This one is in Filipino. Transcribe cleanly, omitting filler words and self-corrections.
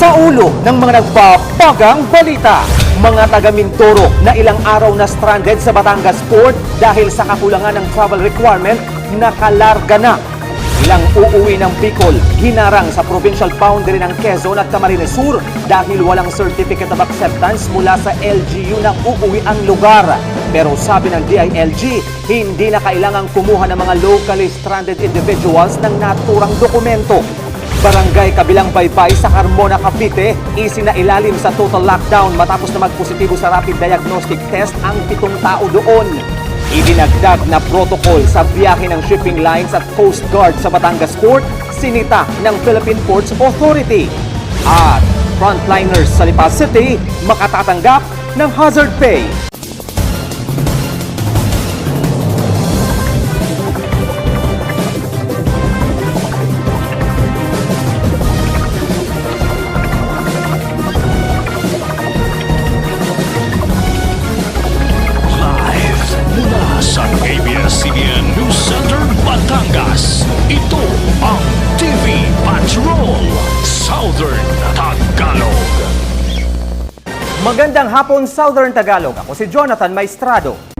Sa ulo ng mga nagbabagang balita, mga taga Mindoro na ilang araw na stranded sa Batangas Port dahil sa kakulangan ng travel requirement, nakalarga na. Ilang uuwi ng Bicol, hinarang sa provincial boundary ng Quezon at Camarines Sur dahil walang certificate of acceptance mula sa LGU na uuwi ang lugar. Pero sabi ng DILG, hindi na kailangang kumuha ng mga locally stranded individuals ng naturang dokumento. Barangay Kabilang Baybay sa Carmona, Cavite, isinailalim sa total lockdown matapos na magpositibo sa rapid diagnostic test ang 7 tao doon. Idinagdag na protocol sa biyahe ng shipping lines at Coast Guard sa Batangas Port, sinita ng Philippine Ports Authority. At frontliners sa Lipa City makatatanggap ng hazard pay. Sa ABS-CBN News Center, Batangas. Ito ang TV Patrol Southern Tagalog. Magandang hapon, Southern Tagalog. Ako si Jonathan Maestrado.